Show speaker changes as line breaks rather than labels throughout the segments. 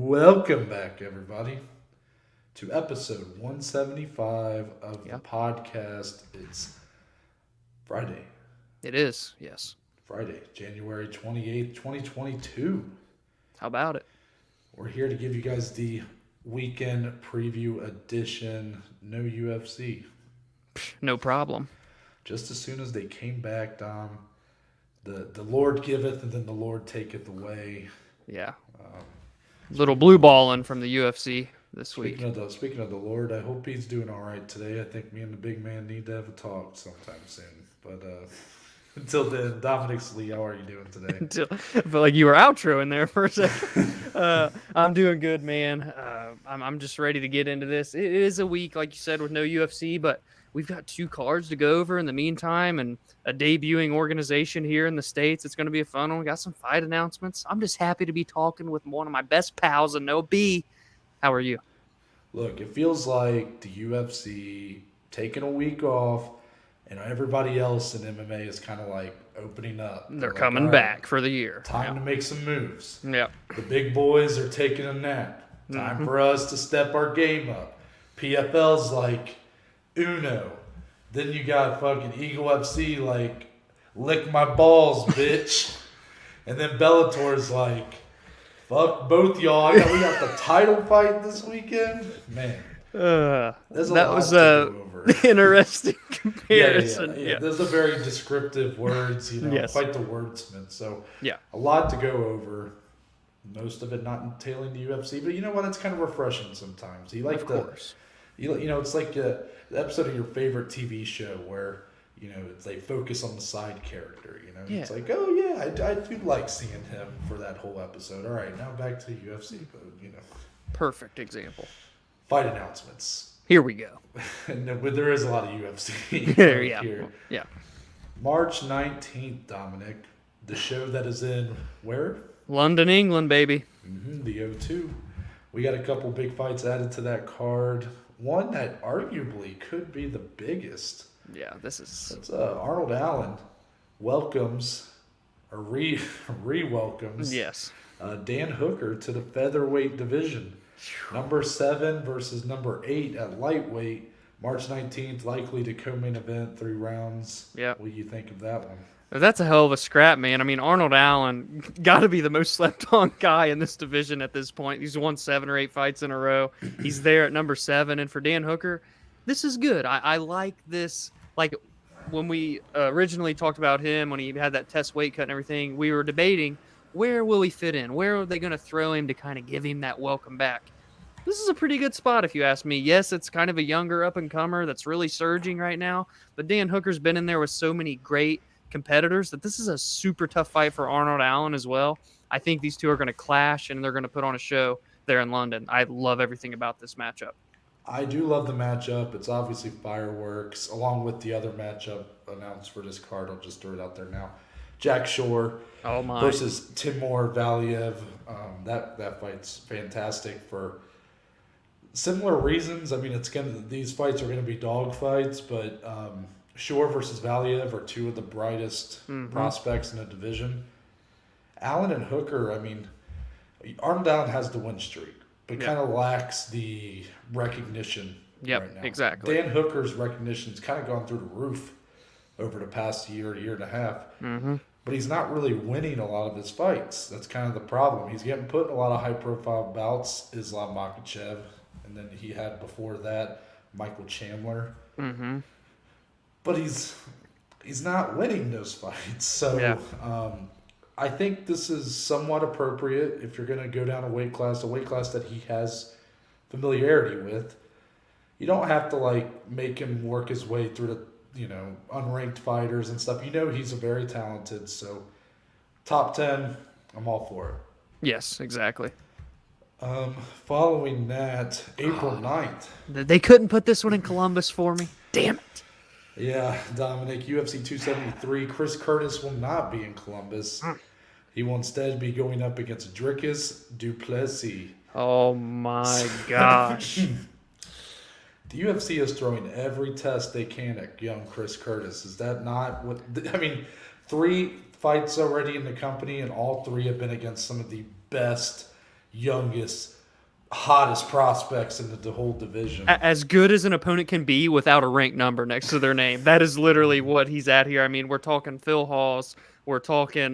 Welcome back, everybody, to episode 175 of the podcast. It's Friday.
It is, yes.
Friday, January 28th, 2022.
How about it?
We're here to give you guys the weekend preview edition. No UFC.
No problem.
Just as soon as they came back, Dom, the Lord giveth and then the Lord taketh away.
Yeah. Little blue balling from the UFC this week.
Speaking of the Lord, I hope he's doing all right today. I think me and the big man need to have a talk sometime soon. But until then, Dominic Lee, how are you doing today?
I feel like you were outro in there for a second. I'm doing good, man. I'm just ready to get into this. It is a week, like you said, with no UFC, but we've got 2 cards to go over in the meantime and a debuting organization here in the States. It's going to be a fun one. We got some fight announcements. I'm just happy to be talking with one of my best pals in No B. How are you?
Look, it feels like the UFC taking a week off and everybody else in MMA is kind of like opening up.
They're coming back for the year.
Time to make some moves.
Yep.
The big boys are taking a nap. Time for us to step our game up. PFL's like Uno. Then you got fucking Eagle FC like lick my balls, bitch. And then Bellator's like fuck both y'all. We got the title fight this weekend. Man. There's a lot
was
to go over.
Interesting comparison.
Yeah. Those are very descriptive words,
Yes.
Quite the wordsmith. So
yeah,
a lot to go over. Most of it not entailing the UFC, but you know what? It's kind of refreshing sometimes.
Of course.
It's like the episode of your favorite TV show where, they focus on the side character,
Yeah.
It's like, oh yeah, I do like seeing him for that whole episode. All right, now back to UFC, but
Perfect example.
Fight announcements.
Here we go.
But there is a lot of UFC
here. Yeah.
March 19th, Dominic, the show that is in where?
London, England, baby.
The O2. We got a couple big fights added to that card. One that arguably could be the biggest.
Yeah, this is...
It's Arnold Allen welcomes, or re-welcomes,
yes,
Dan Hooker to the featherweight division. Number 7 versus number 8 at lightweight. March 19th, likely to co-main event, 3 rounds.
Yeah.
What do you think of that one?
That's a hell of a scrap, man. I mean, Arnold Allen got to be the most slept-on guy in this division at this point. He's won 7 or 8 fights in a row. He's there at number 7. And for Dan Hooker, this is good. I like this. Like, when we originally talked about him, when he had that test weight cut and everything, we were debating, where will he fit in? Where are they going to throw him to kind of give him that welcome back? This is a pretty good spot, if you ask me. Yes, it's kind of a younger up-and-comer that's really surging right now, but Dan Hooker's been in there with so many great competitors that this is a super tough fight for Arnold Allen as well. I think these two are going to clash, and they're going to put on a show there in London. I love everything about this matchup.
I do love the matchup. It's obviously fireworks, along with the other matchup announced for this card. I'll just throw it out there now. Jack Shore versus Timur Valiev. That fight's fantastic for similar reasons. I mean, these fights are going to be dog fights, but Shore versus Valiev are 2 of the brightest prospects in the division. Allen and Hooker, I mean, Arnold Allen has the win streak, but kind of lacks the recognition right now.
Exactly.
Dan Hooker's recognition's kind of gone through the roof over the past year and a half. But he's not really winning a lot of his fights. That's kind of the problem. He's getting put in a lot of high-profile bouts, Islam Makhachev, and then he had before that Michael Chandler. But he's not winning those fights. So I think this is somewhat appropriate if you're going to go down a weight class that he has familiarity with. You don't have to make him work his way through the unranked fighters and stuff. He's a very talented. So top 10, I'm all for it.
Yes, exactly.
Following that, April 9th.
They couldn't put this one in Columbus for me. Damn it.
Yeah, Dominic, UFC 273. Chris Curtis will not be in Columbus. He will instead be going up against Dricus du Plessis.
Oh my gosh.
The UFC is throwing every test they can at young Chris Curtis. Is that not what... I mean, 3 fights already in the company, and all 3 have been against some of the best, youngest, hottest prospects in the whole division.
As good as an opponent can be without a ranked number next to their name. That is literally what he's at here. I mean, we're talking Phil Hawes. We're talking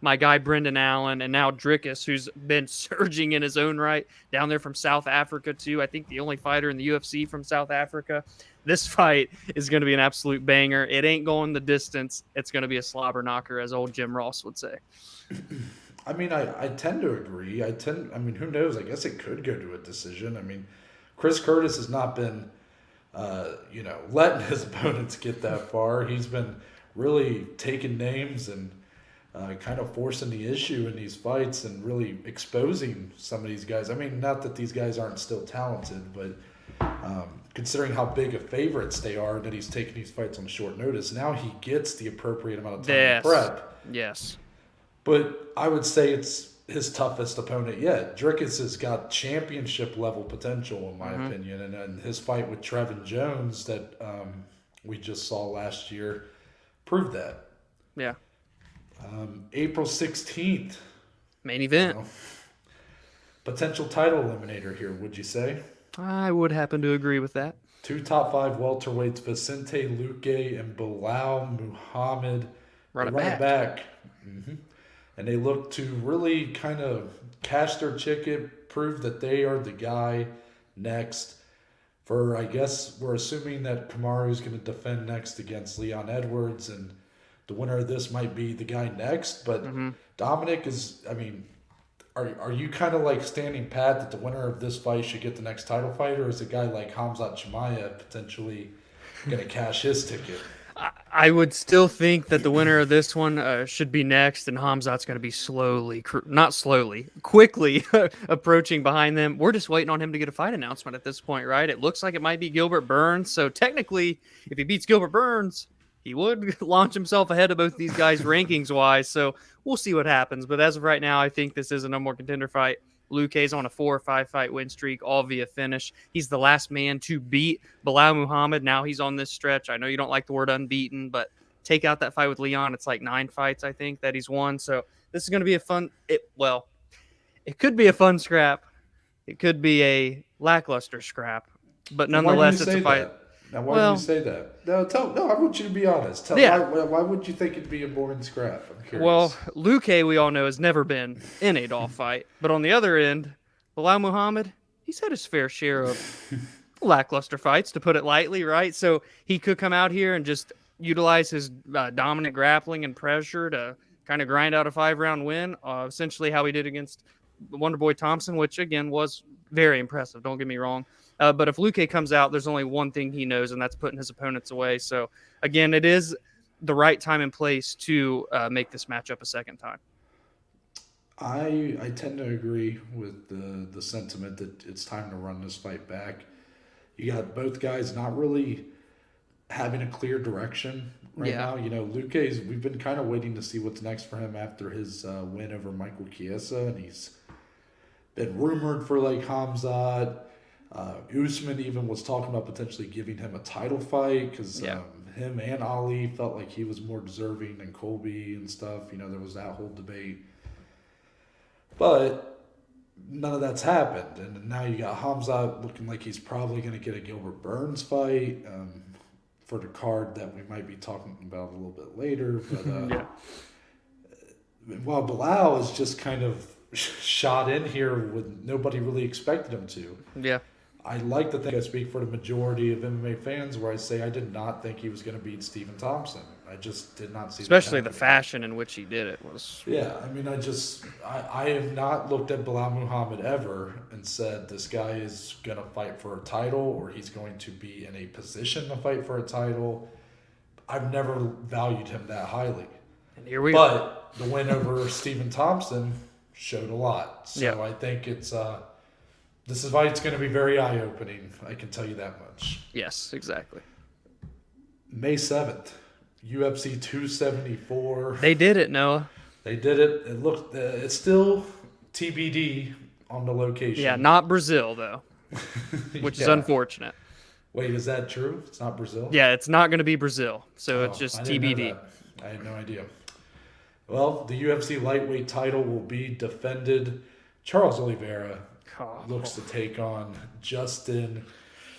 my guy Brendan Allen, and now Dricus, who's been surging in his own right, down there from South Africa too. I think the only fighter in the UFC from South Africa. This fight is going to be an absolute banger. It ain't going the distance. It's going to be a slobber knocker, as old Jim Ross would say.
I mean, I tend to agree. I mean, who knows? I guess it could go to a decision. I mean, Chris Curtis has not been, letting his opponents get that far. He's been really taking names and kind of forcing the issue in these fights and really exposing some of these guys. I mean, not that these guys aren't still talented, but considering how big of favorites they are, that he's taking these fights on short notice, now he gets the appropriate amount of time to prep.
Yes.
But I would say it's his toughest opponent yet. Dricus has got championship-level potential, in my opinion, and then his fight with Trevin Jones that we just saw last year proved that.
Yeah.
April 16th.
Main event.
Potential title eliminator here, would you say?
I would happen to agree with that.
2 top 5 welterweights, Vicente Luque and Belal Muhammad.
Run it back.
Mm-hmm. And they look to really kind of cash their ticket, prove that they are the guy next. I guess we're assuming that Kamaru's going to defend next against Leon Edwards, and the winner of this might be the guy next. But Dominic is, I mean, are you kind of like standing pat that the winner of this fight should get the next title fight, or is a guy like Khamzat Chimaev potentially going to cash his ticket?
I would still think that the winner of this one should be next, and Khamzat's going to be quickly approaching behind them. We're just waiting on him to get a fight announcement at this point, right? It looks like it might be Gilbert Burns. So technically, if he beats Gilbert Burns, he would launch himself ahead of both these guys rankings-wise. So we'll see what happens. But as of right now, I think this is a number 1 contender fight. Luque's on a 4 or 5 fight win streak, all via finish. He's the last man to beat Belal Muhammad. Now he's on this stretch. I know you don't like the word unbeaten, but take out that fight with Leon. It's like 9 fights, I think, that he's won. So this is going to be a fun – it could be a fun scrap. It could be a lackluster scrap. But nonetheless, it's a fight.
Now, why would you say that? No, I want you to be honest. Why would you think it'd be a boring scrap? I'm curious.
Well, Luque, we all know, has never been in a Dolph fight. But on the other end, Belal Muhammad, he's had his fair share of lackluster fights, to put it lightly, right? So he could come out here and just utilize his dominant grappling and pressure to kind of grind out a 5-round win, essentially how he did against Wonderboy Thompson, which, again, was very impressive. Don't get me wrong. But if Luque comes out, there's only one thing he knows, and that's putting his opponents away. So, again, it is the right time and place to make this matchup a second time.
I tend to agree with the sentiment that it's time to run this fight back. You got both guys not really having a clear direction right now. You know, Luque's, we've been kind of waiting to see what's next for him after his win over Michael Chiesa, and he's been rumored for like Khamzat. Usman even was talking about potentially giving him a title fight because him and Ali felt like he was more deserving than Colby and stuff. You know, there was that whole debate. But none of that's happened. And now you got Khamzat looking like he's probably going to get a Gilbert Burns fight for the card that we might be talking about a little bit later. But while Belal is just kind of shot in here with nobody really expected him to.
Yeah.
I like to think I speak for the majority of MMA fans where I say I did not think he was going to beat Stephen Thompson. I just did not see
especially the fashion in which he did it was.
Yeah, I mean, I have not looked at Belal Muhammad ever and said this guy is going to fight for a title or he's going to be in a position to fight for a title. I've never valued him that highly.
And here we are.
But the win over Stephen Thompson showed a lot. So I think it's this is why it's going to be very eye-opening. I can tell you that much.
Yes, exactly.
May 7th, UFC 274.
They did it, Noah.
They did it. It looked. It's still TBD on the location.
Yeah, not Brazil though, which is unfortunate.
Wait, is that true? It's not Brazil?
Yeah, it's not going to be Brazil, so it's just TBD.
I had no idea. Well, the UFC lightweight title will be defended. Charles Oliveira looks to take on Justin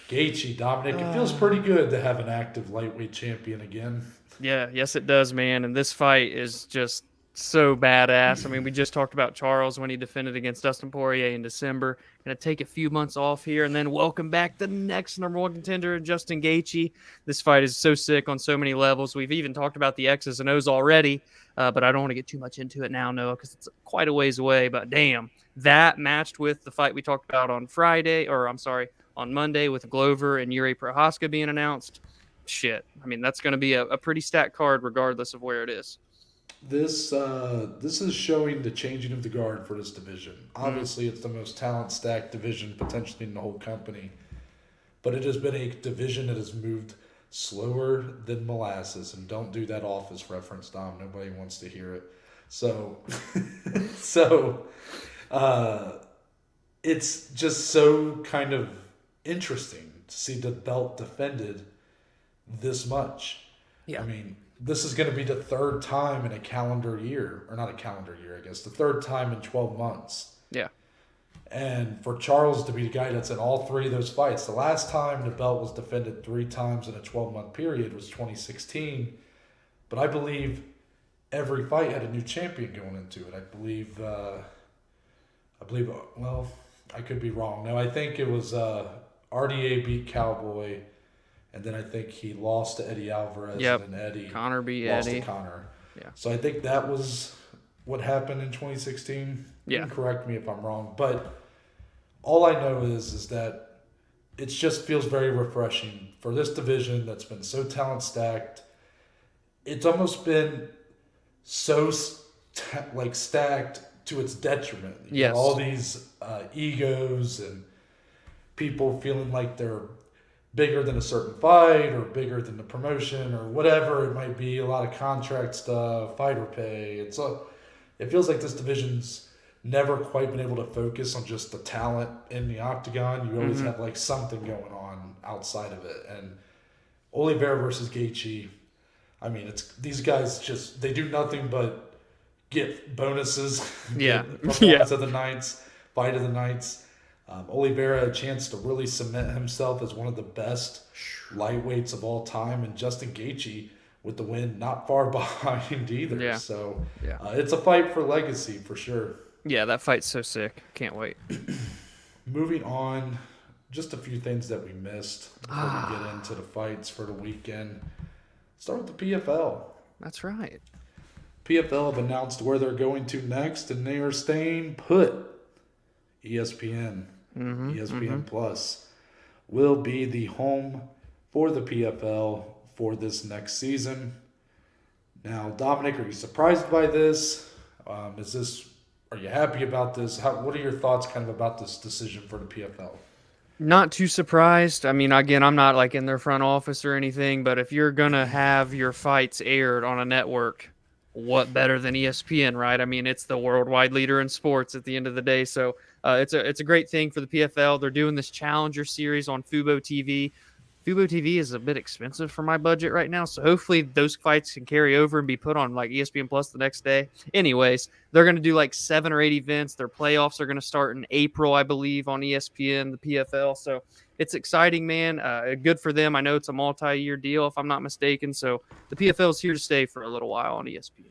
Gaethje. Dominic, it feels pretty good to have an active lightweight champion again.
Yeah, yes it does, man. And this fight is just so badass. I mean, we just talked about Charles when he defended against Dustin Poirier in December. Going to take a few months off here and then welcome back the next number one contender, Justin Gaethje. This fight is so sick on so many levels. We've even talked about the X's and O's already, but I don't want to get too much into it now, Noah, because it's quite a ways away. But damn, that matched with the fight we talked about on Monday with Glover and Yuri Prohaska being announced. Shit. I mean, that's going to be a pretty stacked card regardless of where it is.
This is showing the changing of the guard for this division. Obviously, it's the most talent-stacked division potentially in the whole company. But it has been a division that has moved slower than molasses. And don't do that office reference, Dom. Nobody wants to hear it. So, it's just so kind of interesting to see the belt defended this much.
Yeah.
I mean, this is going to be the third time in a calendar year, or not a calendar year, I guess, the third time in 12 months.
Yeah.
And for Charles to be the guy that's in all three of those fights, the last time the belt was defended 3 times in a 12-month period was 2016. But I believe every fight had a new champion going into it. I believe, well, I could be wrong. No, I think it was RDA beat Cowboy. And then I think he lost to Eddie Alvarez.
Yep.
And then Eddie
Connor beat
lost
Eddie.
to Connor.
Yeah.
So I think that was what happened in 2016.
Yeah.
You can correct me if I'm wrong. But all I know is that it just feels very refreshing for this division that's been so talent stacked. It's almost been so stacked to its detriment.
Yes.
All these egos and people feeling like they're bigger than a certain fight or bigger than the promotion or whatever it might be, a lot of contract stuff, fighter pay. It feels like this division's never quite been able to focus on just the talent in the octagon. You always have like something going on outside of it. And Oliveira versus Gaethje, I mean, it's these guys just, they do nothing but get bonuses.
Yeah.
Performance of the nights, fight of the nights. Oliveira a chance to really cement himself as one of the best lightweights of all time, and Justin Gaethje with the win not far behind either.
Yeah.
So
yeah.
It's a fight for legacy for sure.
Yeah, that fight's so sick. Can't wait.
Moving on, just a few things that we missed before we get into the fights for the weekend. Start with the PFL.
That's right.
PFL have announced where they're going to next, and they are staying put. ESPN. ESPN Plus will be the home for the PFL for this next season. Now, Dominic, are you surprised by this? Are you happy about this? What are your thoughts kind of about this decision for the PFL?
Not too surprised. I mean, again, I'm not like in their front office or anything, but if you're going to have your fights aired on a network, what better than ESPN, right? I mean, it's the worldwide leader in sports at the end of the day. So it's a great thing for the PFL. They're doing this Challenger series on Fubo TV. Fubo TV is a bit expensive for my budget right now, so hopefully those fights can carry over and be put on like ESPN Plus the next day. Anyways, they're going to do like 7 or 8 events. Their playoffs are going to start in April, I believe, on ESPN, the PFL. So it's exciting, man. Good for them. I know it's a multi-year deal, if I'm not mistaken. So the PFL is here to stay for a little while on ESPN.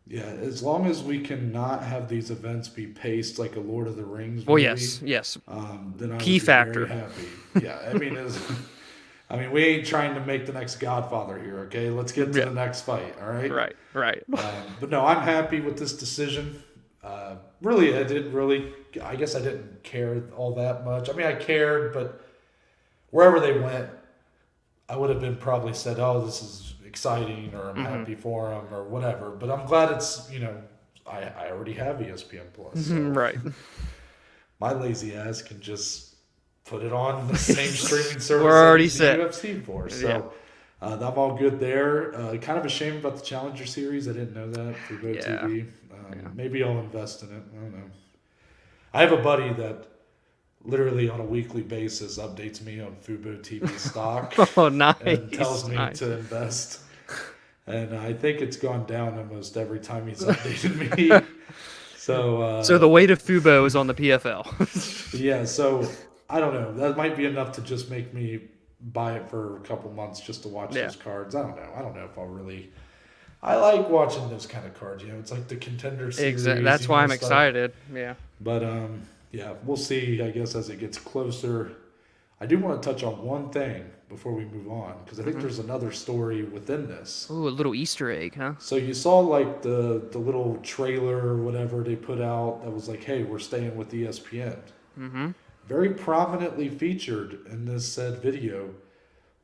Yeah, as long as we cannot have these events be paced like a Lord of the Rings movie.
Well, yes.
Then I
Key factor.
Very happy. Yeah, I mean, we ain't trying to make the next Godfather here, okay? Let's get to the next fight, all right?
Right.
But no, I'm happy with this decision. Really, I guess I didn't care all that much. I mean, I cared, but wherever they went, I would have been probably said, oh, this is exciting, or I'm happy for them, or whatever. But I'm glad it's, I already have ESPN Plus. So
right.
My lazy ass can just put it on the same streaming service
We're already
the
set.
UFC for. So I'm all good there. Kind of ashamed about the Challenger Series. I didn't know that for Go TV. Maybe I'll invest in it. I don't know. I have a buddy that literally on a weekly basis updates me on Fubo TV stock
Oh, nice.
and tells me
Nice.
to invest. And I think it's gone down almost every time he's updated me. So
the weight of Fubo is on the PFL.
yeah, so I don't know. That might be enough to just make me buy it for a couple months just to watch those cards. I don't know. I don't know if I'll really. I like watching those kind of cards. It's like the Contender Series.
Exactly. That's why I'm excited. Yeah.
But yeah, we'll see. I guess as it gets closer. I do want to touch on one thing before we move on because I think there's another story within this.
Ooh, a little Easter egg, huh?
So you saw like the little trailer or whatever they put out that was like, "Hey, we're staying with ESPN."
Mm-hmm.
Very prominently featured in this said video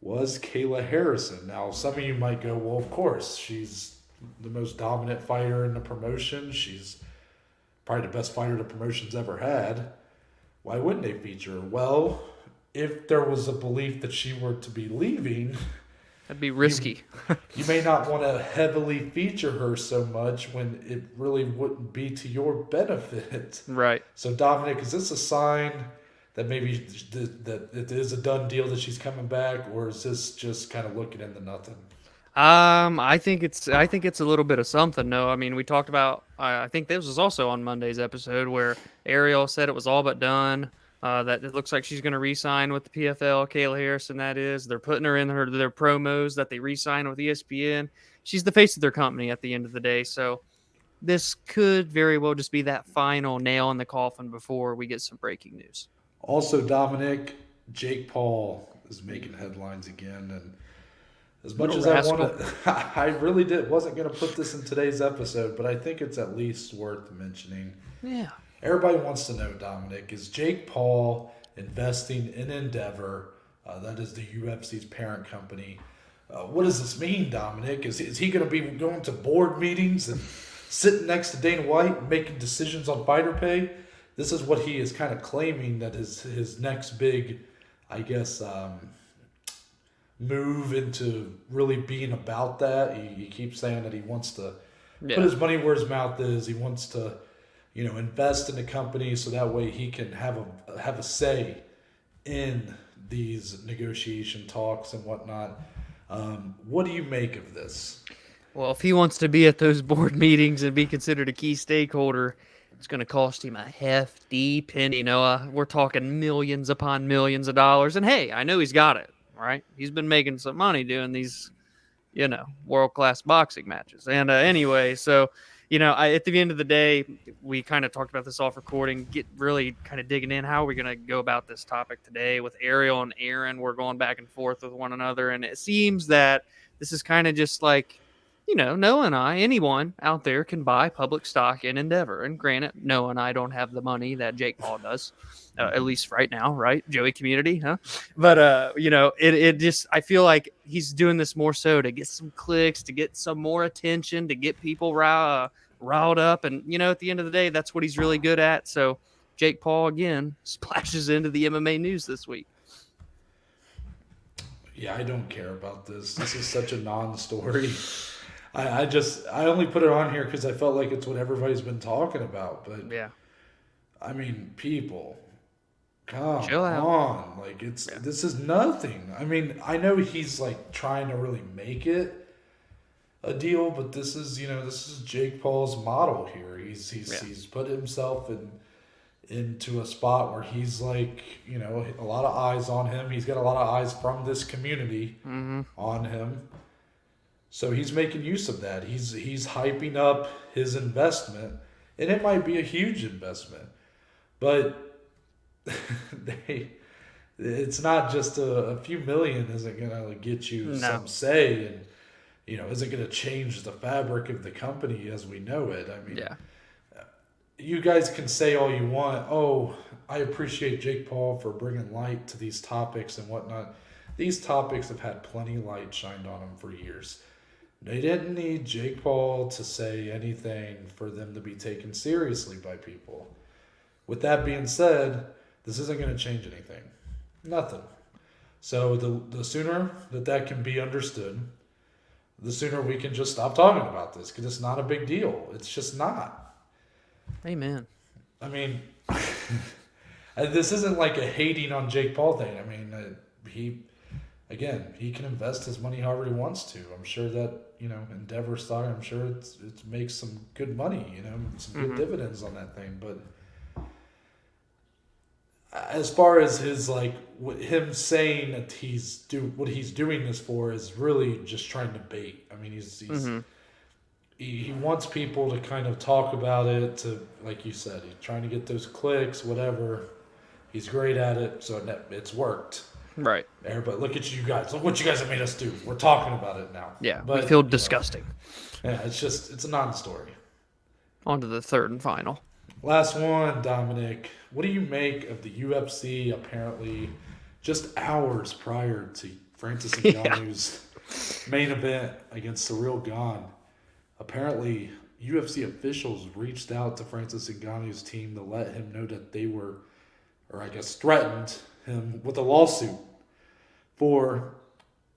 was Kayla Harrison. Now, some of you might go, "Well, of course, she's the most dominant fighter in the promotion. She's probably the best fighter the promotion's ever had. Why wouldn't they feature her?" Well, if there was a belief that she were to be leaving,
that'd be risky.
You may not want to heavily feature her so much when it really wouldn't be to your benefit.
Right.
So, Dominic, is this a sign that maybe that it is a done deal that she's coming back, or is this just kind of looking into nothing?
I think it's a little bit of something. No, I mean we talked about. I think this was also on Monday's episode where Ariel said it was all but done. That it looks like she's going to re-sign with the PFL. Kayla Harrison, that is. They're putting her in their promos that they re-sign with ESPN. She's the face of their company at the end of the day. So this could very well just be that final nail in the coffin before we get some breaking news.
Also, Dominic, Jake Paul is making headlines again, and as much as I want to, I really wasn't going to put this in today's episode, but I think it's at least worth mentioning.
Yeah.
Everybody wants to know, Dominic, is Jake Paul investing in Endeavor? That is the UFC's parent company. What does this mean, Dominic? Is he going to be going to board meetings and sitting next to Dana White and making decisions on fighter pay? This is what he is kind of claiming that is his next big, I guess, move into really being about that. He keeps saying that he wants to put his money where his mouth is. He wants to, invest in the company so that way he can have a say in these negotiation talks and whatnot. What do you make of this?
Well, if he wants to be at those board meetings and be considered a key stakeholder, it's going to cost him a hefty penny, Noah. We're talking millions upon millions of dollars. And hey, I know he's got it, right? He's been making some money doing these, world-class boxing matches. And anyway, so, at the end of the day, we kind of talked about this off recording, get really kind of digging in. How are we going to go about this topic today with Ariel and Aaron? We're going back and forth with one another. And it seems that this is kind of just like, Noah and I, anyone out there can buy public stock in Endeavor. And granted, Noah and I don't have the money that Jake Paul does, at least right now, right? Joey community, huh? But, it just, I feel like he's doing this more so to get some clicks, to get some more attention, to get people riled up. And, at the end of the day, that's what he's really good at. So Jake Paul, again, splashes into the MMA news this week.
Yeah, I don't care about this. This is such a non-story. I only put it on here because I felt like it's what everybody's been talking about. But
yeah,
I mean, people, come
chill out.
on. Like this is nothing. I mean, I know he's like trying to really make it a deal, but this is Jake Paul's model here. He's put himself into a spot where he's like, a lot of eyes on him. He's got a lot of eyes from this community on him. So he's making use of that. He's hyping up his investment, and it might be a huge investment, but it's not just a few million isn't gonna get you some say, and isn't gonna change the fabric of the company as we know it. I mean, you guys can say all you want. Oh, I appreciate Jake Paul for bringing light to these topics and whatnot. These topics have had plenty of light shined on them for years. They didn't need Jake Paul to say anything for them to be taken seriously by people. With that being said, this isn't going to change anything. Nothing. So the sooner that can be understood, the sooner we can just stop talking about this, because it's not a big deal. It's just not.
Amen.
I mean, this isn't like a hating on Jake Paul thing. I mean, he can invest his money however he wants to. I'm sure that, Endeavor stock, I'm sure it makes some good money, some good dividends on that thing. But as far as his, him saying that what he's doing this for is really just trying to bait. I mean, he wants people to kind of talk about it, to, like you said, he's trying to get those clicks, whatever. He's great at it, so it's worked.
Right.
But look at you guys. Look what you guys have made us do. We're talking about it now.
Yeah,
but,
we feel disgusting.
It's a non-story.
On to the third and final.
Last one, Dominic. What do you make of the UFC apparently just hours prior to Francis Ngannou's main event against Cyril Gane? Apparently, UFC officials reached out to Francis Ngannou's team to let him know that they were, or I guess threatened him with a lawsuit for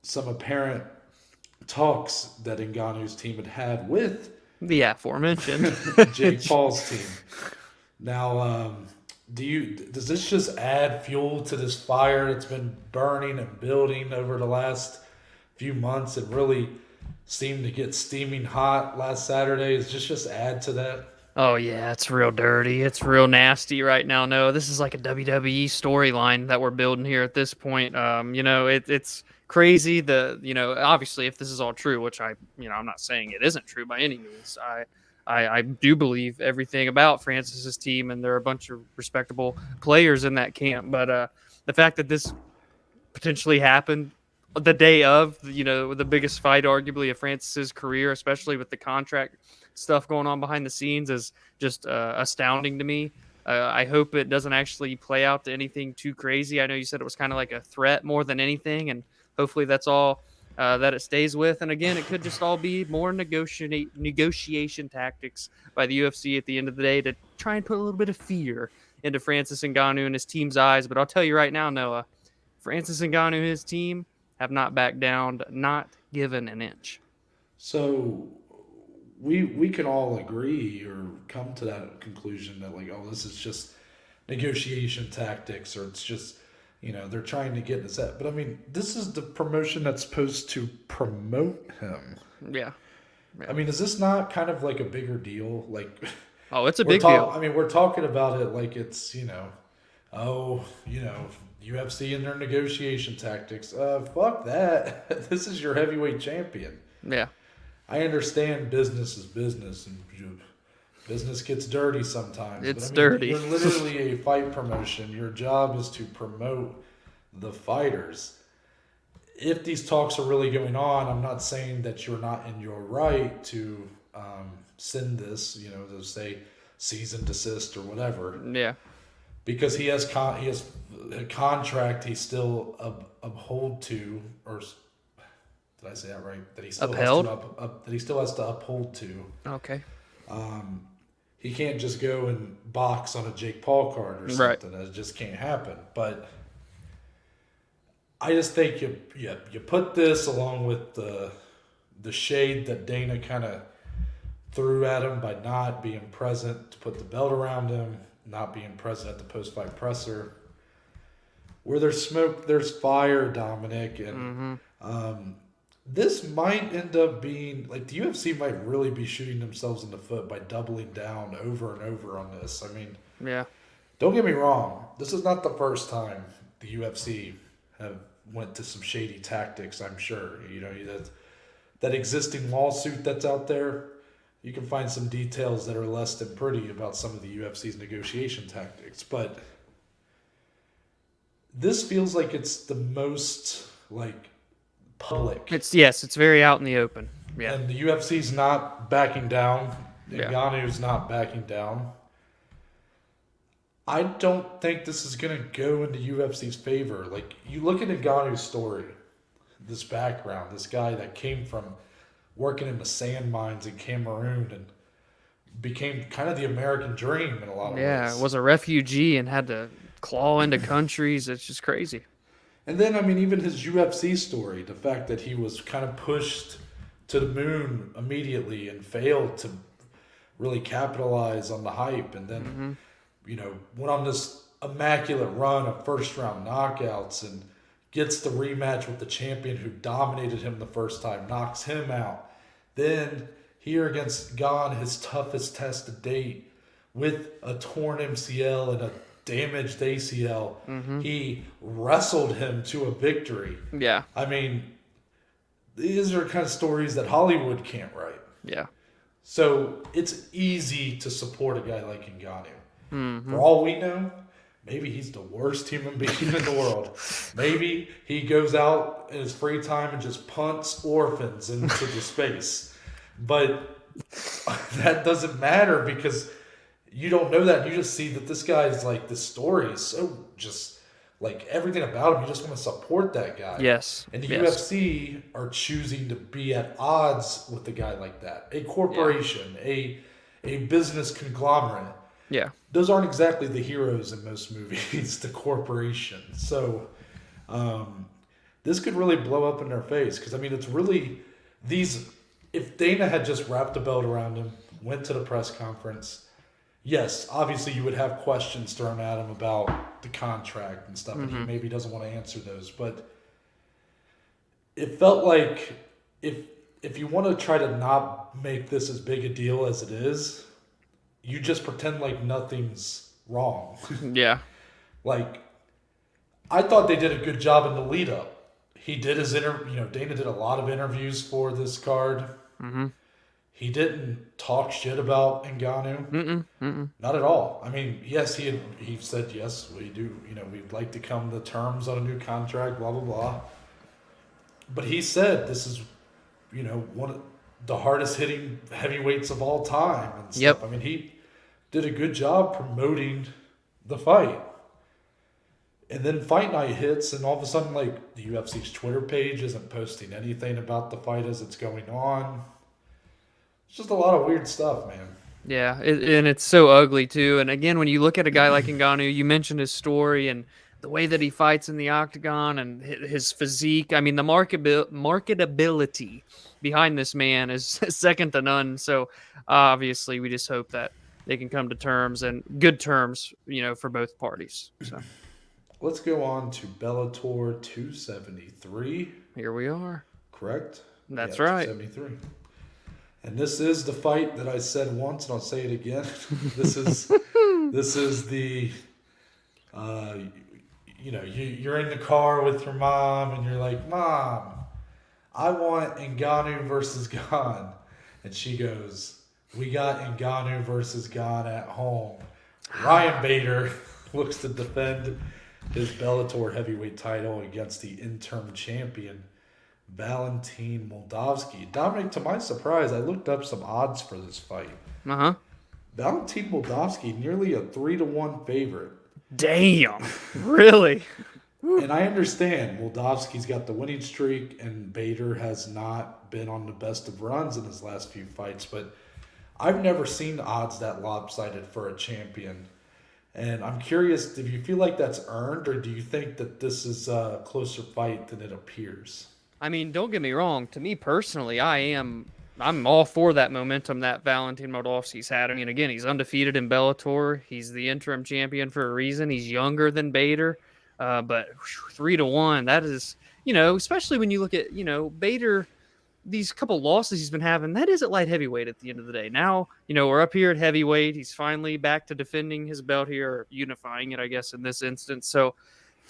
some apparent talks that Ngannou's team had with
the aforementioned
Jake Paul's team. Now, does this just add fuel to this fire that's been burning and building over the last few months and really seemed to get steaming hot last Saturday? Does this just add to that?
Oh, yeah, it's real dirty. It's real nasty right now. No, this is like a WWE storyline that we're building here at this point. It's crazy. Obviously, if this is all true, which I'm not saying it isn't true by any means. I do believe everything about Francis's team, and there are a bunch of respectable players in that camp. But the fact that this potentially happened the day of, the biggest fight arguably of Francis's career, especially with the contract stuff going on behind the scenes, is just astounding to me. I hope it doesn't actually play out to anything too crazy. I know you said it was kind of like a threat more than anything, and hopefully that's all that it stays with. And again, it could just all be more negotiation tactics by the UFC at the end of the day to try and put a little bit of fear into Francis Ngannou and his team's eyes. But I'll tell you right now, Noah, Francis Ngannou and his team have not backed down, not given an inch.
So we can all agree or come to that conclusion that this is just negotiation tactics, or it's just, they're trying to get this at. But I mean, this is the promotion that's supposed to promote him.
Yeah.
I mean, is this not kind of like a bigger deal?
Oh, it's a big deal.
I mean, we're talking about it like it's, UFC and their negotiation tactics. Fuck that. This is your heavyweight champion.
Yeah.
I understand business is business, and business gets dirty sometimes.
It's dirty.
You're literally a fight promotion. Your job is to promote the fighters. If these talks are really going on, I'm not saying that you're not in your right to send this, to say cease and desist or whatever.
Yeah.
Because he has a contract he still uphold to, or did I say that right? That he still
upheld?
That he still has to uphold to.
Okay.
He can't just go and box on a Jake Paul card or something. Right. That just can't happen. But I just think you put this along with the shade that Dana kind of threw at him by not being present to put the belt around him, not being present at the post-fight presser. Where there's smoke, there's fire, Dominic. And this might end up being, the UFC might really be shooting themselves in the foot by doubling down over and over on this. I mean,
yeah.
Don't get me wrong. This is not the first time the UFC have went to some shady tactics, I'm sure. That existing lawsuit that's out there, you can find some details that are less than pretty about some of the UFC's negotiation tactics. But this feels like it's the most, public.
It's very out in the open. Yeah.
And the UFC's not backing down.
Yeah.
Ngannou's not backing down. I don't think this is going to go into UFC's favor. You look at Ngannou's story, this background, this guy that came from working in the sand mines in Cameroon and became kind of the American dream in a lot of ways.
Yeah, was a refugee and had to claw into countries. It's just crazy.
And then, I mean, even his UFC story, the fact that he was kind of pushed to the moon immediately and failed to really capitalize on the hype. And then, went on this immaculate run of first-round knockouts and gets the rematch with the champion who dominated him the first time, knocks him out. Then, here against Gane, his toughest test to date, with a torn MCL and a damaged ACL, he wrestled him to a victory.
Yeah.
I mean, these are kind of stories that Hollywood can't write.
Yeah.
So it's easy to support a guy like Ngannou. For all we know, maybe he's the worst human being in the world. Maybe he goes out in his free time and just punts orphans into the space. But that doesn't matter because you don't know that. You just see that this guy is like, the story is so just like everything about him. You just want to support that guy.
Yes.
And the UFC are choosing to be at odds with a guy like that. A corporation, a business conglomerate.
Yeah.
Those aren't exactly the heroes in most movies, the corporation. So this could really blow up in their face. Because, I mean, it's really these... If Dana had just wrapped a belt around him, went to the press conference, yes, obviously you would have questions thrown at him about the contract and stuff, and he maybe doesn't want to answer those. But it felt like if you want to try to not make this as big a deal as it is, you just pretend like nothing's wrong.
Yeah.
Like, I thought they did a good job in the lead up. He did his Dana did a lot of interviews for this card. He didn't talk shit about Ngannou. Not at all. I mean, yes, he said, yes, we do. We'd like to come to terms on a new contract, blah, blah, blah. But he said this is, one of the hardest hitting heavyweights of all time and stuff.
Yep.
I mean, he did a good job promoting the fight. And then fight night hits, and all of a sudden, like, the UFC's Twitter page isn't posting anything about the fight as it's going on. It's just a lot of weird stuff, man.
Yeah, and it's so ugly, too. And again, when you look at a guy like Ngannou, you mentioned his story and the way that he fights in the octagon and his physique. I mean, the marketability behind this man is second to none. So, obviously, we just hope that they can come to terms, and good terms, for both parties. So.
Let's go on to Bellator 273.
Here we are.
Correct?
That's right.
273. And this is the fight that I said once, and I'll say it again. This is the, you're in the car with your mom, and you're like, Mom, I want Ngannou versus Gane. And she goes, we got Ngannou versus Gane at home. Ryan Bader looks to defend his Bellator heavyweight title against the interim champion, Valentin Moldavsky. Dominic, to my surprise, I looked up some odds for this fight. Valentin Moldavsky, nearly a 3-1 favorite.
Damn. Really?
And I understand Moldavsky's got the winning streak, and Bader has not been on the best of runs in his last few fights, but I've never seen odds that lopsided for a champion. And I'm curious, do you feel like that's earned, or do you think that this is a closer fight than it appears?
I mean, don't get me wrong. To me personally, I'm all for that momentum that Valentin Moldavsky's had. I mean, again, he's undefeated in Bellator. He's the interim champion for a reason. He's younger than Bader. But 3-1, that is, especially when you look at, Bader, these couple losses he's been having, that is at light heavyweight at the end of the day. Now, we're up here at heavyweight. He's finally back to defending his belt here, or unifying it, I guess, in this instance. So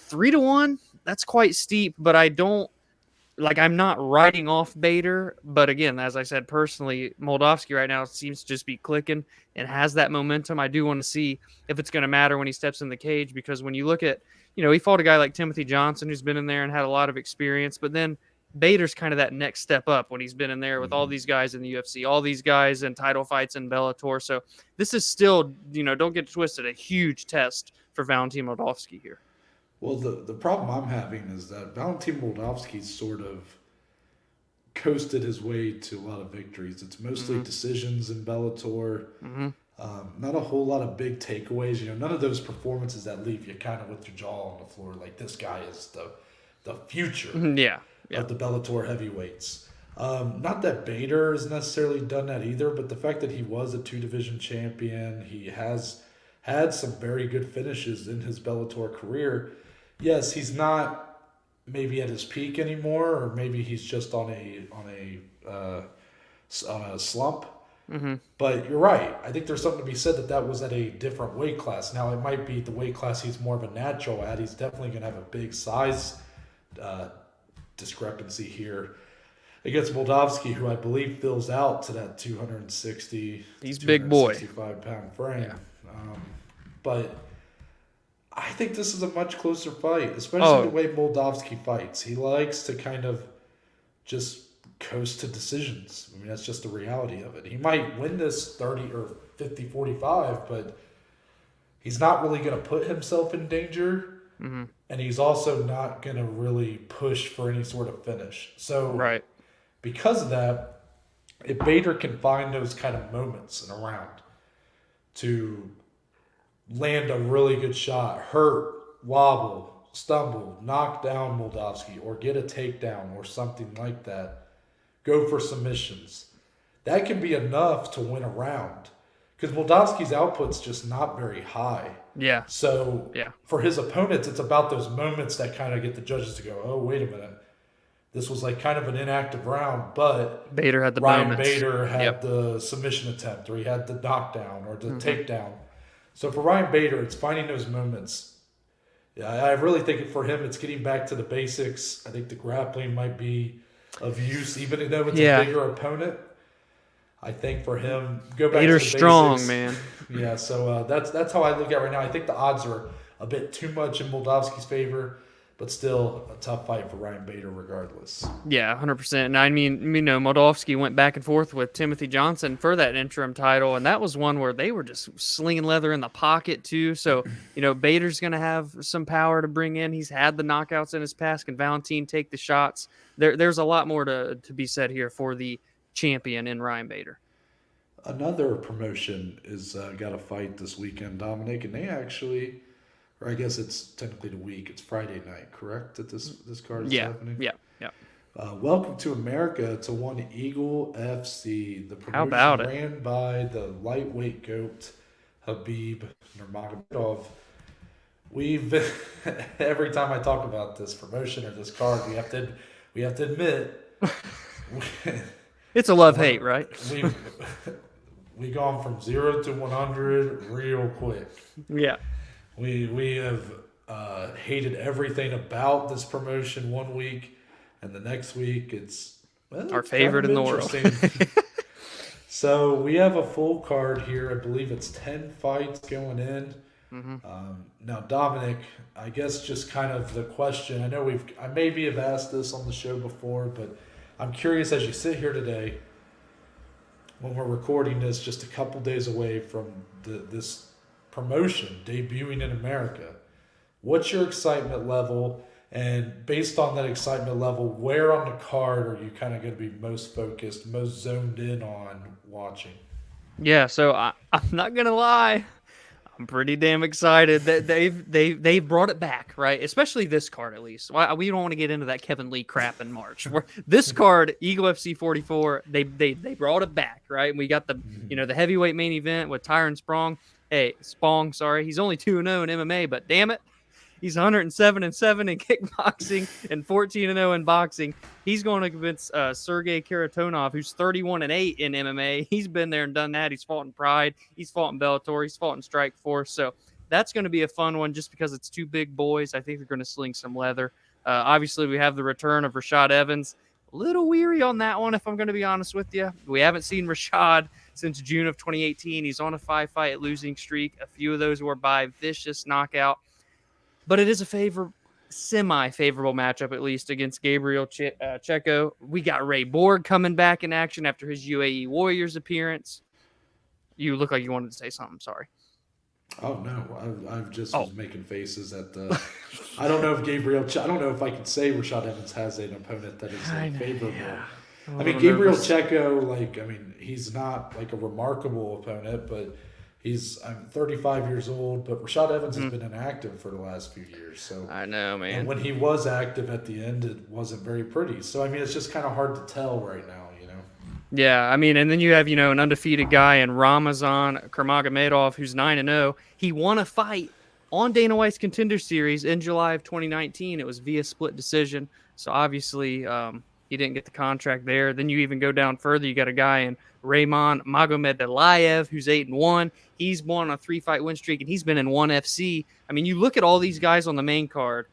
3-1, that's quite steep, but I'm not writing off Bader. But again, as I said, personally, Moldavsky right now seems to just be clicking and has that momentum. I do want to see if it's going to matter when he steps in the cage, because when you look at, he fought a guy like Timothy Johnson, who's been in there and had a lot of experience, but then Bader's kind of that next step up when he's been in there with all these guys in the UFC, all these guys in title fights in Bellator. So this is still, don't get twisted, a huge test for Valentin Moldavsky here.
Well, the problem I'm having is that Valentin Moldavsky's sort of coasted his way to a lot of victories. It's mostly decisions in Bellator. Not a whole lot of big takeaways. None of those performances that leave you kind of with your jaw on the floor. Like, this guy is the future
Yeah.
of the Bellator heavyweights. Not that Bader has necessarily done that either, but the fact that he was a 2-division champion, he has had some very good finishes in his Bellator career. Yes, he's not maybe at his peak anymore, or maybe he's just on a slump.
Mm-hmm.
But you're right. I think there's something to be said that was at a different weight class. Now, it might be the weight class he's more of a natural at. He's definitely going to have a big size discrepancy here against Moldavsky, who I believe fills out to that 260,
he's big boy,
265-pound frame. Yeah. But I think this is a much closer fight, especially the way Moldavsky fights. He likes to kind of just coast to decisions. I mean, that's just the reality of it. He might win this 30 or 50-45, but he's not really going to put himself in danger, and he's also not going to really push for any sort of finish. So because of that, if Bader can find those kind of moments in a round to land a really good shot, hurt, wobble, stumble, knock down Moldavsky, or get a takedown or something like that, go for submissions, that can be enough to win a round. Because Moldavsky's output's just not very high.
Yeah.
So for his opponents, it's about those moments that kind of get the judges to go, oh, wait a minute. This was like kind of an inactive round, but
Bader had the
Ryan
moments.
Bader had the submission attempt, or he had the knockdown or the takedown. So for Ryan Bader, it's finding those moments. Yeah, I really think for him, it's getting back to the basics. I think the grappling might be of use, even though it's a bigger opponent. I think for him, go back
Bader's
to the
strong,
basics.
man.
Yeah, so that's how I look at it right now. I think the odds are a bit too much in Moldavsky's favor, but still a tough fight for Ryan Bader regardless.
Yeah, 100%. And I mean, Moldavsky went back and forth with Timothy Johnson for that interim title, and that was one where they were just slinging leather in the pocket too. So, Bader's going to have some power to bring in. He's had the knockouts in his past. Can Valentin take the shots? There's a lot more to be said here for the champion in Ryan Bader.
Another promotion is got a fight this weekend, Dominic, and they actually, or I guess it's technically the week. It's Friday night, correct? That this card is happening.
Yeah.
Welcome to America to One Eagle FC. The promotion
How about it?
Ran by the lightweight goat Habib Nurmagomedov. We've every time I talk about this promotion or this card, we have to admit
it's a love-hate, right?
We've gone from 0 to 100 real quick.
Yeah.
We have hated everything about this promotion one week, and the next week it's
our favorite in the world.
So we have a full card here. I believe it's 10 fights going in. Now, Dominic, I guess just kind of the question. I know I maybe have asked this on the show before, but I'm curious as you sit here today, when we're recording this, just a couple days away from this promotion debuting in America. What's your excitement level? And based on that excitement level, where on the card are you kind of going to be most focused, most zoned in on watching?
Yeah, so I'm not going to lie. I'm pretty damn excited that they've brought it back, right? Especially this card, at least. We don't want to get into that Kevin Lee crap in March. This card, Eagle FC 44, they brought it back, right? And we got the the heavyweight main event with Tyron Spong. He's only 2-0 in MMA, but damn it, he's 107-7 in kickboxing and 14-0 in boxing. He's going against Sergey Karatonov, who's 31-8 in MMA. He's been there and done that. He's fought in Pride. He's fought in Bellator. He's fought in Strikeforce. So that's going to be a fun one just because it's two big boys. I think they're going to sling some leather. Obviously, we have the return of Rashad Evans. A little weary on that one, if I'm going to be honest with you. We haven't seen Rashad since June of 2018. He's on a 5-fight losing streak. A few of those were by vicious knockout. But it is a semi-favorable matchup, at least, against Gabriel Checo. We got Ray Borg coming back in action after his UAE Warriors appearance. You look like you wanted to say something. Sorry.
Oh, no. I just was making faces at the... I don't know if I don't know if I can say Rashad Evans has an opponent that is favorable. Yeah. Gabriel Checo, he's not like a remarkable opponent, but He's 35 years old, but Rashad Evans has been inactive for the last few years. So
I know, man.
And when he was active at the end, it wasn't very pretty. So, I mean, it's just kind of hard to tell right now, you know?
Yeah, I mean, and then you have, an undefeated guy in Ramazan Kurmagomedov who's 9-0. He won a fight on Dana White's Contender Series in July of 2019. It was via split decision. So, obviously, he didn't get the contract there. Then you even go down further. You got a guy in Raymond Magomedaliev who's 8-1. He's won a 3-fight win streak, and he's been in ONE FC. I mean, you look at all these guys on the main card.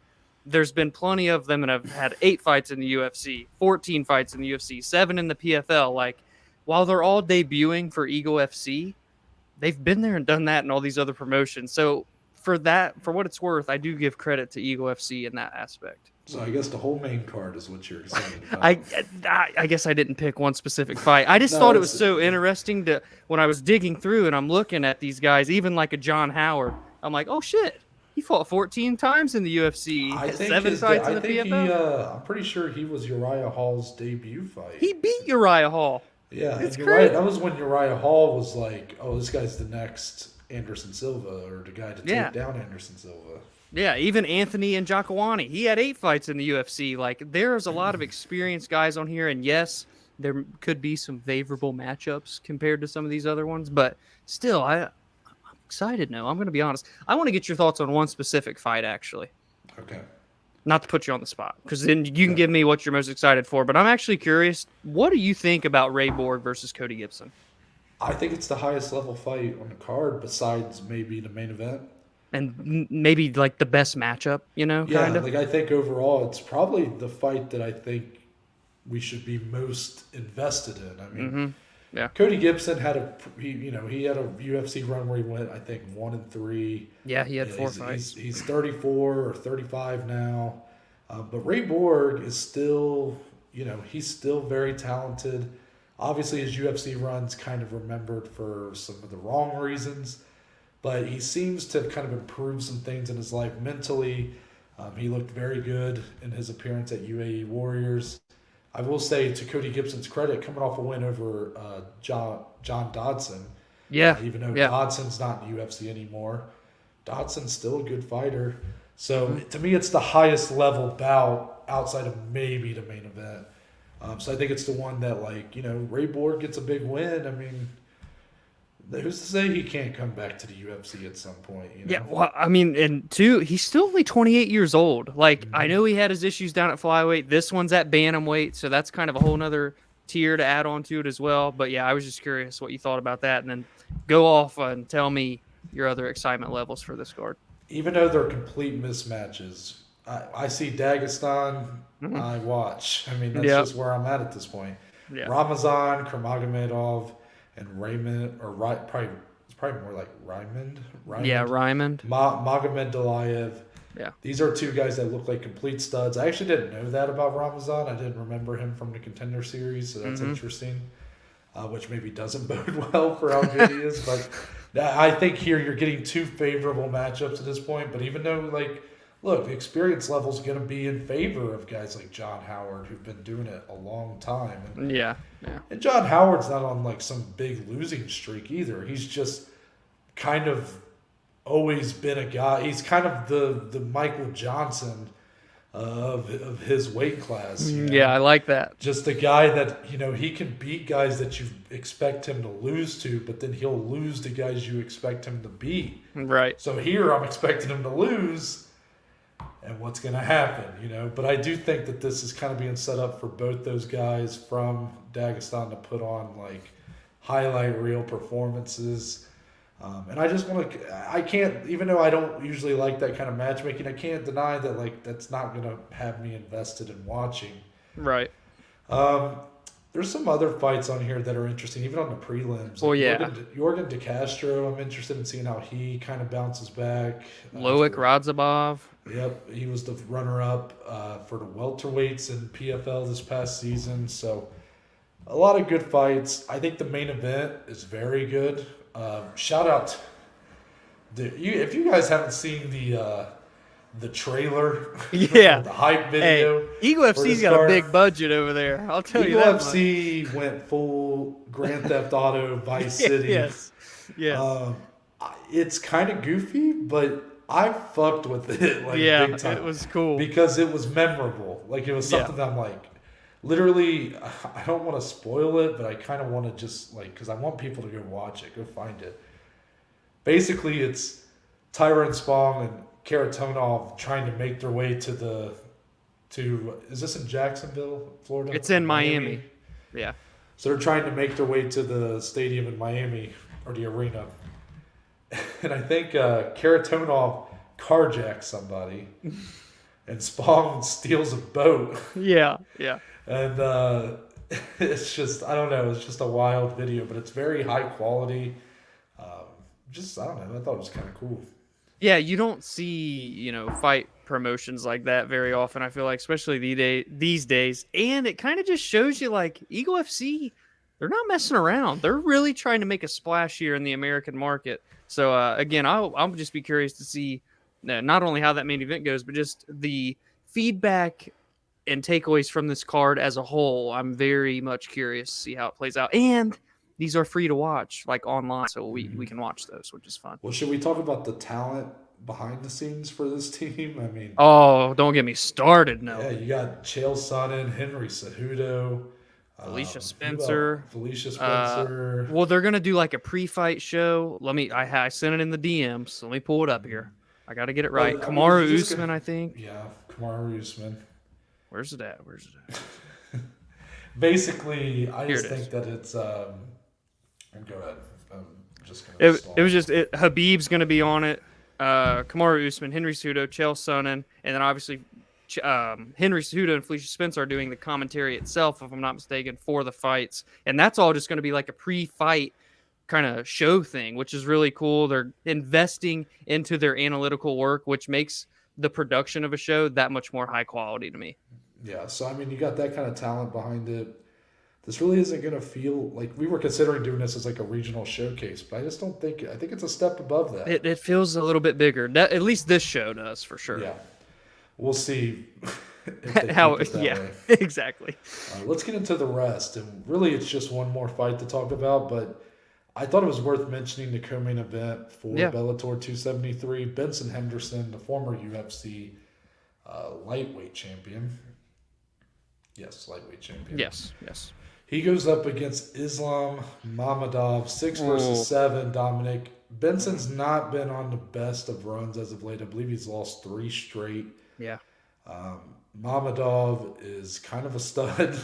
There's been plenty of them that have had 8 fights in the UFC, 14 fights in the UFC, 7 in the PFL. Like, while they're all debuting for Eagle FC, they've been there and done that in all these other promotions. So for what it's worth, I do give credit to Eagle FC in that aspect.
So I guess the whole main card is what you're excited about.
I guess I didn't pick one specific fight. I just thought it was so interesting when I was digging through and I'm looking at these guys, even like a John Howard. I'm like, oh shit, he fought 14 times in the UFC, 7 fights in the PFL.
I'm pretty sure he was Uriah Hall's debut fight.
He beat Uriah Hall.
Yeah, it's crazy. That was when Uriah Hall was like, oh, this guy's the next Anderson Silva, or the guy to take down Anderson Silva.
Yeah, even Anthony and Jacqueline, he had 8 fights in the UFC. Like, there's a lot of experienced guys on here, and yes, there could be some favorable matchups compared to some of these other ones, but still, I'm excited now. I'm going to be honest. I want to get your thoughts on one specific fight, actually.
Okay.
Not to put you on the spot, because then you can give me what you're most excited for, but I'm actually curious, what do you think about Ray Borg versus Cody Gibson?
I think it's the highest level fight on the card, besides maybe the main event.
And maybe like the best matchup, kind of?
Like I think overall it's probably the fight that I think we should be most invested in. I mean, Cody Gibson had he had a UFC run where he went, I think, 1-3.
Yeah, he had 4 fights.
He's 34 or 35 now, but Ray Borg is still, he's still very talented. Obviously, his UFC run's kind of remembered for some of the wrong reasons. But he seems to kind of improve some things in his life mentally. He looked very good in his appearance at UAE Warriors. I will say, to Cody Gibson's credit, coming off a win over John Dodson.
Yeah.
Even though Dodson's not in UFC anymore, Dodson's still a good fighter. So to me, it's the highest level bout outside of maybe the main event. So I think it's the one that, Ray Borg gets a big win. I mean, who's to say he can't come back to the UFC at some point?
Yeah, well, I mean, and he's still only 28 years old. Like, I know he had his issues down at flyweight. This one's at bantamweight, so that's kind of a whole nother tier to add on to it as well. But yeah, I was just curious what you thought about that, and then go off and tell me your other excitement levels for this card.
Even though they're complete mismatches, I see Dagestan, I watch. I mean, that's just where I'm at this point. Yeah. Ramazan, Kurmagomedov, and Raymond, it's probably more like Raymond.
Yeah, Raymond.
Magomedaliev.
Yeah.
These are 2 guys that look like complete studs. I actually didn't know that about Ramazan. I didn't remember him from the Contender Series, so that's interesting, which maybe doesn't bode well for how good he is. But I think here you're getting 2 favorable matchups at this point. But even though, look, the experience level is going to be in favor of guys like John Howard, who've been doing it a long time. And, and John Howard's not on some big losing streak either. He's just kind of always been a guy. He's kind of the Michael Johnson of his weight class.
Yeah, I like that.
Just a guy that, he can beat guys that you expect him to lose to, but then he'll lose to guys you expect him to beat.
Right.
So here I'm expecting him to lose. And what's going to happen, But I do think that this is kind of being set up for both those guys from Dagestan to put on, highlight reel performances. And I just want to – I can't – even though I don't usually like that kind of matchmaking, I can't deny that, that's not going to have me invested in watching.
Right.
There's some other fights on here that are interesting, even on the prelims.
Well, yeah.
Jorgen De Castro, I'm interested in seeing how he kind of bounces back.
Loic Radzhabov.
Yep, he was the runner-up for the welterweights in PFL this past season. So a lot of good fights. I think the main event is very good. Shout out if you guys haven't seen the trailer, the hype video.
Hey, Eagle FC's got a big budget over there. I'll tell you that.
Eagle FC went full Grand Theft Auto Vice City.
Yes.
It's kind of goofy, but I fucked with it big time.
It was cool
because it was memorable. Like it was something that I'm like, literally, I don't want to spoil it, but I kind of want to just because I want people to go watch it, go find it. Basically, it's Tyrone Spong and Karatonov trying to make their way to is this in Jacksonville, Florida?
It's in Miami. Yeah.
So they're trying to make their way to the stadium in Miami, or the arena. And I think Karatonov carjacks somebody, and Spong steals a boat.
Yeah.
And it's just, I don't know, it's just a wild video, but it's very high quality. I don't know, I thought it was kind of cool.
Yeah, you don't see, fight promotions like that very often, I feel like, especially these days. And it kind of just shows you, Eagle FC, they're not messing around. They're really trying to make a splash here in the American market. So, again, I'll just be curious to see not only how that main event goes, but just the feedback and takeaways from this card as a whole. I'm very much curious to see how it plays out. And these are free to watch, online, so we can watch those, which is fun.
Well, should we talk about the talent behind the scenes for this team? I mean...
Oh, don't get me started, no.
Yeah, you got Chael Sonnen, Henry Cejudo...
Felicia Spencer.
Well,
they're going to do a pre-fight show. I sent it in the DMs, so let me pull it up here. I got to get it right. Kamaru Usman, I think.
Yeah, Kamaru Usman.
Where's it at?
Basically, I just think that it's... go ahead. I'm just going to
It was just... Habib's going to be on it. Kamaru Usman, Henry Cejudo, Chael Sonnen, and then obviously Henry Cejudo and Felicia Spencer are doing the commentary itself, if I'm not mistaken, for the fights. And that's all just going to be a pre-fight kind of show thing, which is really cool. They're investing into their analytical work, which makes the production of a show that much more high quality to me.
Yeah, so I mean, you got that kind of talent behind it. This really isn't going to feel like we were considering doing this as a regional showcase, but I just don't think, I think it's a step above that.
It feels a little bit bigger. At least this show does, for sure.
Yeah. We'll see
how way. Exactly.
Let's get into the rest, and really it's just one more fight to talk about, but I thought it was worth mentioning the co-main event for Bellator 273. Benson Henderson, the former UFC lightweight champion. Yes, lightweight champion.
Yes.
He goes up against Islam Mammadov, 6 versus 7. Dominic, Benson's not been on the best of runs as of late. I believe he's lost 3 straight.
Yeah.
Mammadov is kind of a stud.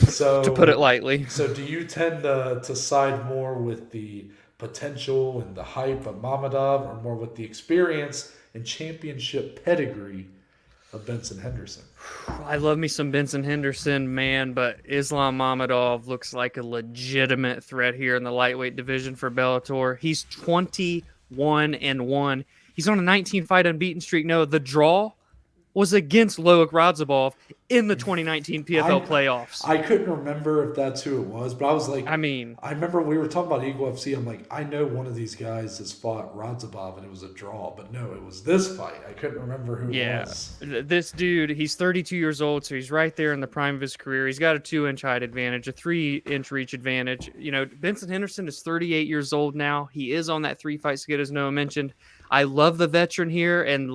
So
to put it lightly.
So do you tend to side more with the potential and the hype of Mammadov, or more with the experience and championship pedigree of Benson Henderson?
I love me some Benson Henderson, man, but Islam Mammadov looks like a legitimate threat here in the lightweight division for Bellator. He's 21-1. He's on a 19-fight unbeaten streak. No, the draw was against Loic Radzhabov in the 2019 PFL playoffs.
I couldn't remember if that's who it was, but I was like... I remember we were talking about Eagle FC. I'm like, I know one of these guys has fought Radzhabov, and it was a draw. But no, it was this fight. I couldn't remember who it was.
This dude, he's 32 years old, so he's right there in the prime of his career. He's got a 2-inch height advantage, a 3-inch reach advantage. Benson Henderson is 38 years old now. He is on that 3-fight skid, as Noah mentioned. I love the veteran here, and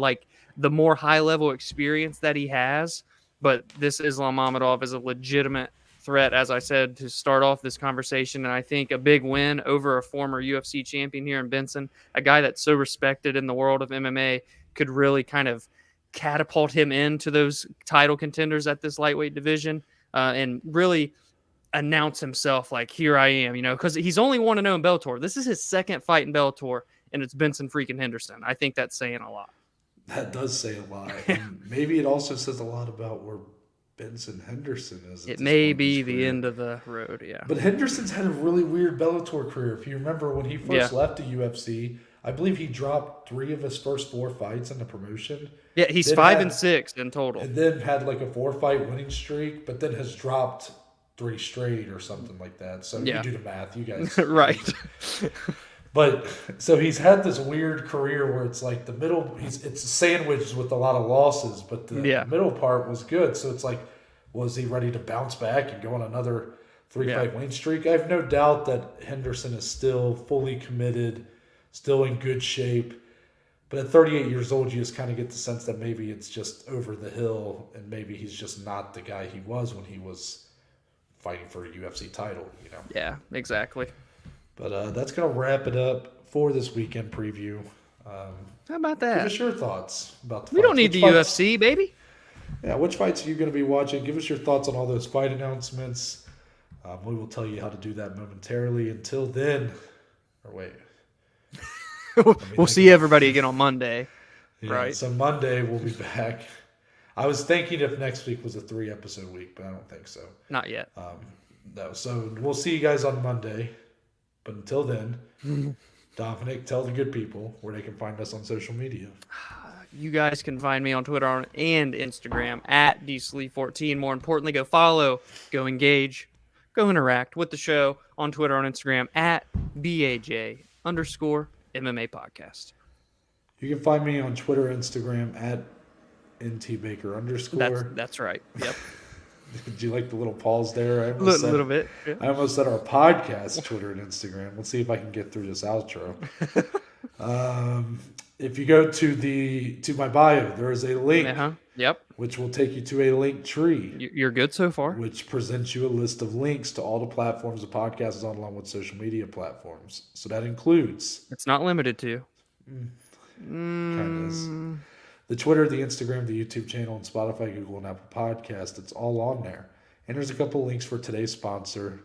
the more high-level experience that he has. But this Islam Mammadov is a legitimate threat, as I said, to start off this conversation. And I think a big win over a former UFC champion here in Benson, a guy that's so respected in the world of MMA, could really kind of catapult him into those title contenders at this lightweight division and really announce himself here I am, because he's only 1-0 in Bellator. This is his second fight in Bellator, and it's Benson freaking Henderson. I think that's saying a lot.
That does say a lot. And maybe it also says a lot about where Benson Henderson is.
It may be the end of the road, yeah.
But Henderson's had a really weird Bellator career. If you remember when he first left the UFC, I believe he dropped 3 of his first 4 fights in the promotion.
Yeah, he's 5-6 in total.
And then had a 4-fight winning streak, but then has dropped 3 straight or something like that. So you do the math, you guys.
Right.
But so he's had this weird career where it's the middle, it's sandwiched with a lot of losses, but the middle part was good. So it's was he ready to bounce back and go on another 3-fight winning streak? I have no doubt that Henderson is still fully committed still in good shape. But at 38 years old, you just kind of get the sense that maybe it's just over the hill and maybe he's just not the guy he was when he was fighting for a UFC title, you know?
Yeah, exactly.
But that's going to wrap it up for this weekend preview.
How about that?
Give us your thoughts about the fights.
We don't need the UFC, baby.
Yeah, which fights are you going to be watching? Give us your thoughts on all those fight announcements. We will tell you how to do that momentarily. Until then, or wait.
We'll see everybody again on Monday,
yeah,
right?
So Monday we'll be back. I was thinking if next week was a 3-episode week, but I don't think so.
Not yet.
No, so we'll see you guys on Monday. But until then, Dominic, tell the good people where they can find us on social media.
You guys can find me on Twitter and Instagram at dslee14. More importantly, go follow, go engage, go interact with the show on Twitter and Instagram at BAJ_MMA podcast.
You can find me on Twitter, Instagram at ntbaker_.
That's right. Yep.
Did you like the little pause there?
A little bit. Yeah.
I almost said our podcast, Twitter and Instagram. Let's see if I can get through this outro. If you go to my bio, there is a link.
Yep.
Which will take you to a link tree.
You're good so far.
Which presents you a list of links to all the platforms the podcast is on, along with social media platforms. So that includes.
It's not limited to.
Kind of is. The Twitter, the Instagram, the YouTube channel, and Spotify, Google, and Apple Podcast. It's all on there. And there's a couple links for today's sponsor.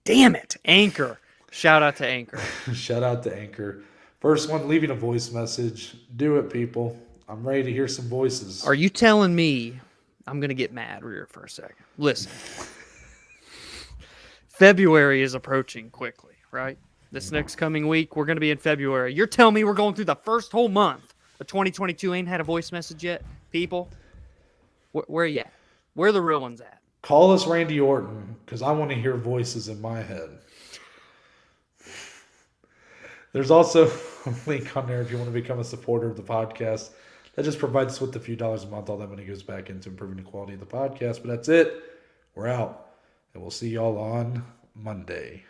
Damn it. Anchor. Shout out to Anchor.
Shout out to Anchor. First one, leaving a voice message. Do it, people. I'm ready to hear some voices.
Are you telling me I'm going to get mad here for a second? Listen. February is approaching quickly, right? This next coming week, we're going to be in February. You're telling me we're going through the first whole month of 2022, ain't had a voice message yet? People, where are you at? Where are the real ones at?
Call us Randy Orton, because I want to hear voices in my head. There's also a link on there if you want to become a supporter of the podcast. That just provides us with a few dollars a month. All that money goes back into improving the quality of the podcast. But that's it. We're out. And we'll see y'all on Monday.